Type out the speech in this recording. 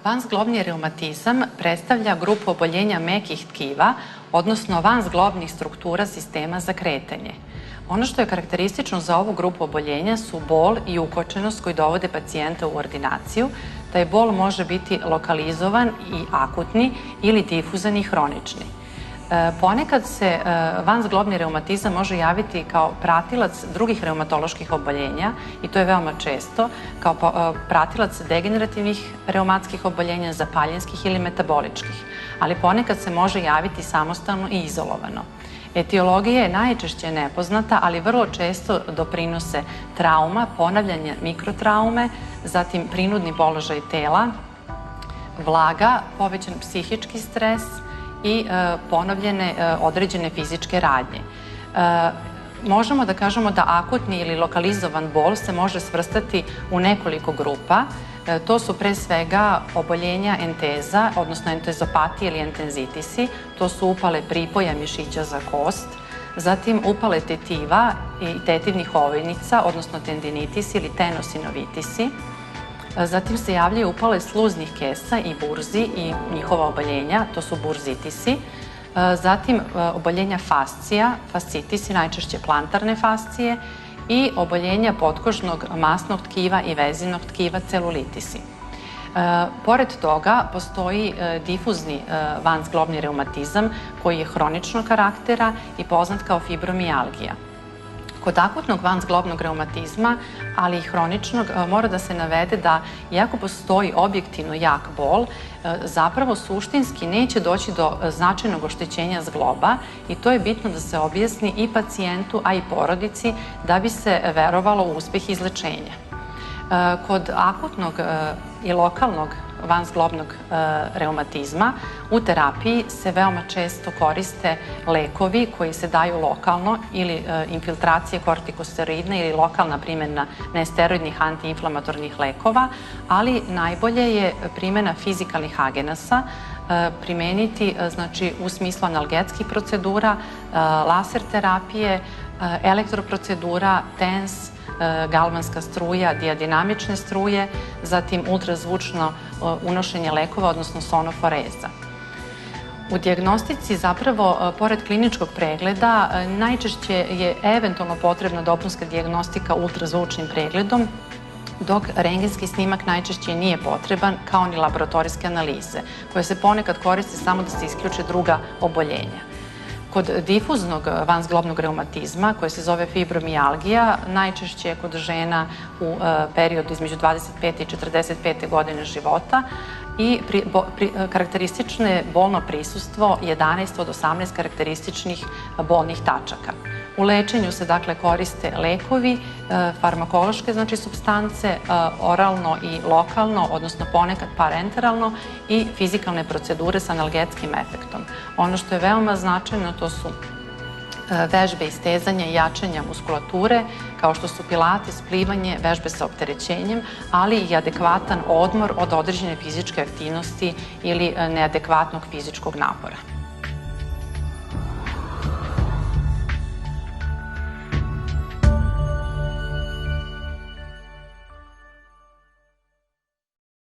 Vanzglobni reumatizam predstavlja grupu oboljenja mekih tkiva, odnosno vanzglobnih struktura sistema za kretanje. Ono što je karakteristično za ovu grupu oboljenja su bol i ukočenost koji dovode pacijenta u ordinaciju. Taj bol može biti lokalizovan i akutni ili difuzan i hronični. Ponekad se vanzglobni reumatizam može javiti kao pratilac drugih reumatoloških oboljenja i to je veoma često, kao pratilac degenerativnih reumatskih oboljenja, zapaljenskih ili metaboličkih, ali ponekad se može javiti samostalno i izolovano. Etiologija je najčešće nepoznata, ali vrlo često doprinose trauma, ponavljanje mikrotraume, zatim prinudni položaj tela, vlaga, povećan psihički stres i ponovljene određene fizičke radnje. Možemo da kažemo da akutni ili lokalizovan bol se može svrstati u nekoliko grupa. To su pre svega oboljenja enteza, odnosno entezopatije ili entenzitisi. To su upale pripoja mišića za kost, zatim upale tetiva i tetivnih ovojnica, odnosno tendinitisi ili tenosinovitisi. Zatim se javljaju upale sluznih kesa i burzi i njihova oboljenja, to su burzitisi. Zatim oboljenja fascija, fascitisi, najčešće plantarne fascije, i oboljenja potkožnog masnog tkiva i vezinog tkiva, celulitisi. Pored toga, postoji difuzni vanzglobni reumatizam koji je hroničnog karaktera i poznat kao fibromijalgija. Kod akutnog vanzglobnog reumatizma, ali i hroničnog, mora da se navede da, iako postoji objektivno jak bol, zapravo suštinski neće doći do značajnog oštećenja zgloba i to je bitno da se objasni i pacijentu, a i porodici, da bi se verovalo u uspeh izlečenja. Kod akutnog i lokalnog vanzglobnog reumatizma u terapiji se veoma često koriste lekovi koji se daju lokalno ili infiltracije kortikosteroidne ili lokalna primjena nesteroidnih antiinflamatornih lekova, ali najbolje je primjena fizikalnih agenasa, primeniti u smislu analgetskih procedura, laser terapije, elektroprocedura, TENS, galvanska struja, dijadinamične struje, zatim ultrazvučno unošenje lekova, odnosno sonoforeza. U dijagnostici zapravo, pored kliničkog pregleda, najčešće je eventualno potrebna dopunska dijagnostika ultrazvučnim pregledom, dok rentgenski snimak najčešće nije potreban, kao ni laboratorijske analize, koje se ponekad koriste samo da se isključe druga oboljenja. Kod difuznog vanzglobnog reumatizma, koje se zove fibromijalgija, najčešće je kod žena u periodu između 25. i 45. godine života i karakteristično je bolno prisustvo 11 od 18 karakterističnih bolnih tačaka. U lečenju se dakle koriste lekovi, farmakološke supstance, oralno i lokalno, odnosno ponekad parenteralno, i fizikalne procedure sa analgetskim efektom. Ono što je veoma značajno, to su vežbe istezanja i jačanja muskulature, kao što su pilates, plivanje, vežbe sa opterećenjem, ali i adekvatan odmor od određene fizičke aktivnosti ili neadekvatnog fizičkog napora.